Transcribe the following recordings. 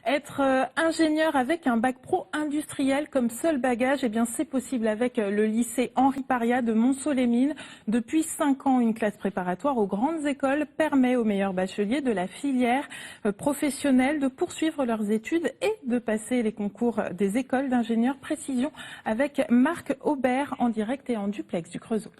Être ingénieur avec un bac pro industriel comme seul bagage, eh bien c'est possible avec le lycée Henri Paria de Montceau-les-Mines. Depuis 5 ans, une classe préparatoire aux grandes écoles permet aux meilleurs bacheliers de la filière professionnelle de poursuivre leurs études et de passer les concours des écoles d'ingénieurs. Précision avec Marc Aubert en direct et en duplex du Creusot.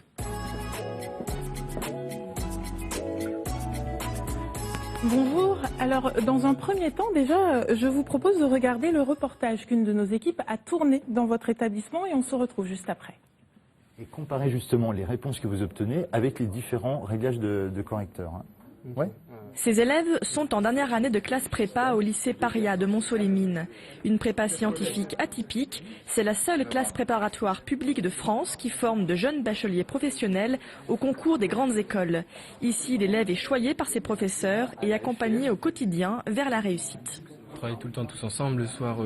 Bonjour. Alors, dans un premier temps, déjà, je vous propose de regarder le reportage qu'une de nos équipes a tourné dans votre établissement et on se retrouve juste après. Et comparer justement les réponses que vous obtenez avec les différents réglages de correcteurs. Hein. Ouais. Ces élèves sont en dernière année de classe prépa au lycée Paria de Montceau-les-Mines. Une prépa scientifique atypique, c'est la seule classe préparatoire publique de France qui forme de jeunes bacheliers professionnels au concours des grandes écoles. Ici, l'élève est choyé par ses professeurs et accompagné au quotidien vers la réussite. On travaille tout le temps tous ensemble. Le soir,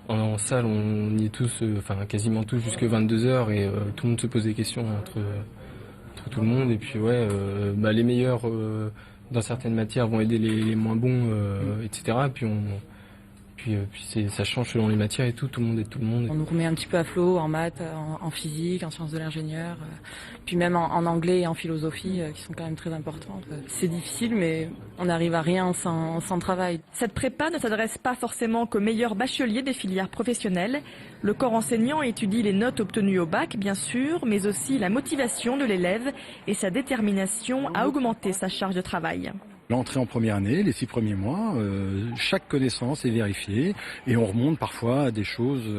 en salle, on y est tous, quasiment tous jusqu'à 22 h et tout le monde se pose des questions entre tout le monde. Et puis les meilleurs dans certaines matières vont aider les moins bons, etc. Puis ça change selon les matières et tout le monde aide tout le monde. On nous remet un petit peu à flot en maths, en physique, en sciences de l'ingénieur, puis même en anglais et en philosophie qui sont quand même très importantes. C'est difficile mais on n'arrive à rien sans travail. Cette prépa ne s'adresse pas forcément qu'aux meilleurs bacheliers des filières professionnelles. Le corps enseignant étudie les notes obtenues au bac, bien sûr, mais aussi la motivation de l'élève et sa détermination à augmenter sa charge de travail. L'entrée en première année, les 6 premiers mois, chaque connaissance est vérifiée et on remonte parfois à des choses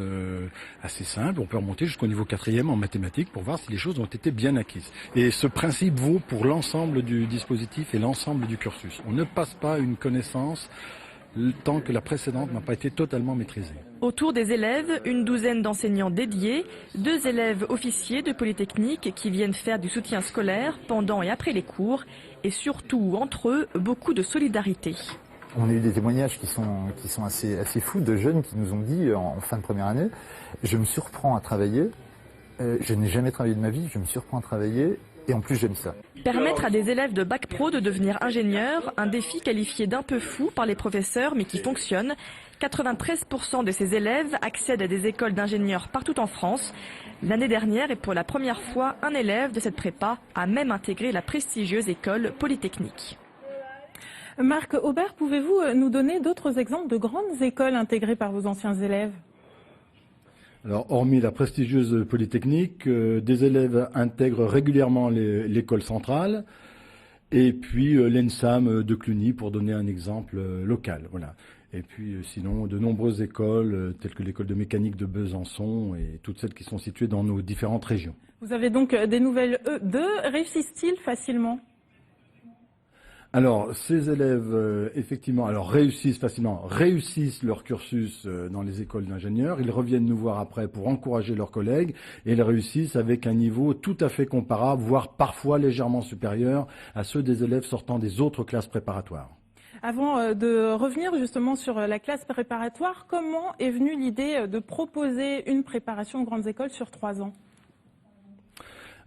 assez simples. On peut remonter jusqu'au niveau 4e en mathématiques pour voir si les choses ont été bien acquises. Et ce principe vaut pour l'ensemble du dispositif et l'ensemble du cursus. On ne passe pas une connaissance tant que la précédente n'a pas été totalement maîtrisée. Autour des élèves, une douzaine d'enseignants dédiés, 2 élèves officiers de Polytechnique qui viennent faire du soutien scolaire pendant et après les cours et surtout entre eux, beaucoup de solidarité. On a eu des témoignages qui sont assez fous de jeunes qui nous ont dit en fin de première année, je me surprends à travailler, je n'ai jamais travaillé de ma vie, je me surprends à travailler. Et en plus, j'aime ça. Permettre à des élèves de bac pro de devenir ingénieurs, un défi qualifié d'un peu fou par les professeurs, mais qui fonctionne. 93% de ces élèves accèdent à des écoles d'ingénieurs partout en France. L'année dernière, et pour la première fois, un élève de cette prépa a même intégré la prestigieuse école Polytechnique. Marc Aubert, pouvez-vous nous donner d'autres exemples de grandes écoles intégrées par vos anciens élèves ? Alors, hormis la prestigieuse Polytechnique, des élèves intègrent régulièrement l'école centrale et puis l'ENSAM de Cluny, pour donner un exemple local. Voilà. Et puis sinon, de nombreuses écoles, telles que l'école de mécanique de Besançon et toutes celles qui sont situées dans nos différentes régions. Vous avez donc des nouvelles d'eux. Réussissent-ils facilement ? Alors, ces élèves, effectivement, réussissent facilement, réussissent leur cursus dans les écoles d'ingénieurs. Ils reviennent nous voir après pour encourager leurs collègues et ils réussissent avec un niveau tout à fait comparable, voire parfois légèrement supérieur à ceux des élèves sortant des autres classes préparatoires. Avant de revenir justement sur la classe préparatoire, comment est venue l'idée de proposer une préparation aux grandes écoles sur 3 ans ?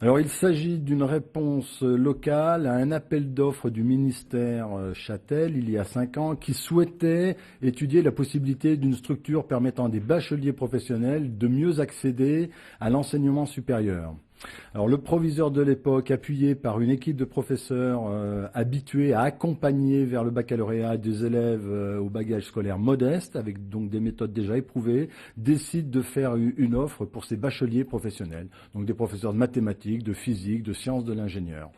Alors, il s'agit d'une réponse locale à un appel d'offres du ministère Châtel, il y a 5 ans, qui souhaitait étudier la possibilité d'une structure permettant à des bacheliers professionnels de mieux accéder à l'enseignement supérieur. Alors, le proviseur de l'époque, appuyé par une équipe de professeurs habitués à accompagner vers le baccalauréat des élèves au bagage scolaire modeste, avec donc des méthodes déjà éprouvées, décide de faire une offre pour ces bacheliers professionnels, donc des professeurs de mathématiques, de physique, de sciences de l'ingénieur.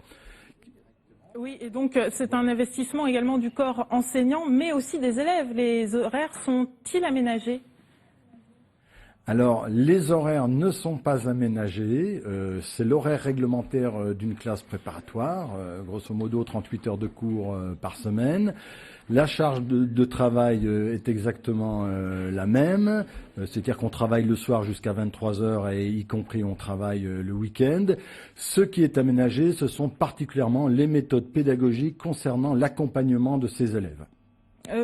Oui, et donc c'est un investissement également du corps enseignant, mais aussi des élèves. Les horaires sont-ils aménagés ? Alors, les horaires ne sont pas aménagés. C'est l'horaire réglementaire d'une classe préparatoire, grosso modo 38 heures de cours par semaine. La charge de travail est exactement la même, c'est-à-dire qu'on travaille le soir jusqu'à 23 heures et y compris on travaille le week-end. Ce qui est aménagé, ce sont particulièrement les méthodes pédagogiques concernant l'accompagnement de ces élèves.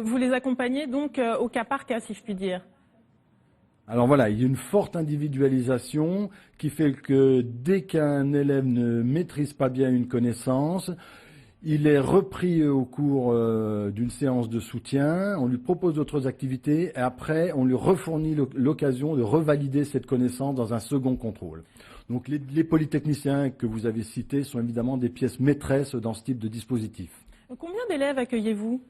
Vous les accompagnez donc au cas par cas, si je puis dire ? Alors voilà, il y a une forte individualisation qui fait que dès qu'un élève ne maîtrise pas bien une connaissance, Il est repris au cours d'une séance de soutien, on lui propose d'autres activités et après on lui refournit l'occasion de revalider cette connaissance dans un second contrôle. Donc les polytechniciens que vous avez cités sont évidemment des pièces maîtresses dans ce type de dispositif. Combien d'élèves accueillez-vous?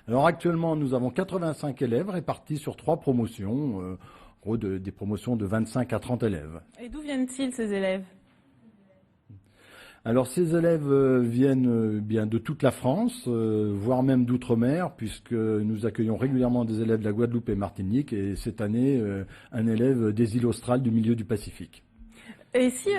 Alors actuellement nous avons 85 élèves répartis sur 3 promotions, en gros des promotions de 25 à 30 élèves. Et d'où viennent-ils ces élèves? Alors ces élèves viennent bien de toute la France, voire même d'outre-mer, puisque nous accueillons régulièrement des élèves de la Guadeloupe et Martinique, et cette année un élève des îles australes du milieu du Pacifique. Et si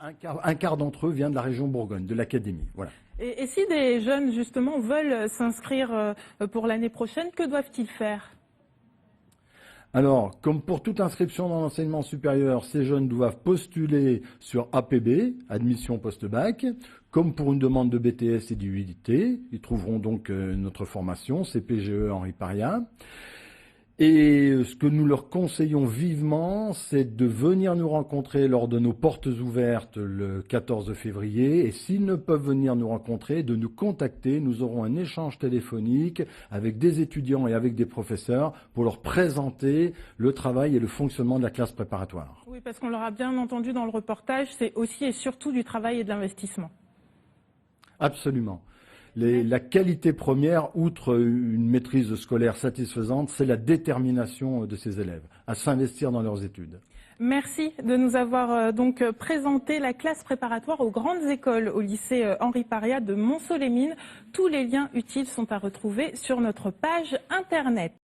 un quart d'entre eux vient de la région Bourgogne, de l'académie. Voilà. et si des jeunes justement veulent s'inscrire pour l'année prochaine, que doivent-ils faire? Alors, comme pour toute inscription dans l'enseignement supérieur, ces jeunes doivent postuler sur APB, admission post-bac, comme pour une demande de BTS et d'UIT. Ils trouveront donc notre formation, CPGE Henri Paria. Et ce que nous leur conseillons vivement, c'est de venir nous rencontrer lors de nos portes ouvertes le 14 février. Et s'ils ne peuvent venir nous rencontrer, de nous contacter. Nous aurons un échange téléphonique avec des étudiants et avec des professeurs pour leur présenter le travail et le fonctionnement de la classe préparatoire. Oui, parce qu'on l'aura bien entendu dans le reportage, c'est aussi et surtout du travail et de l'investissement. Absolument. La qualité première, outre une maîtrise scolaire satisfaisante, c'est la détermination de ces élèves à s'investir dans leurs études. Merci de nous avoir donc présenté la classe préparatoire aux grandes écoles au lycée Henri Paria de Montceau-les-Mines. Tous les liens utiles sont à retrouver sur notre page internet.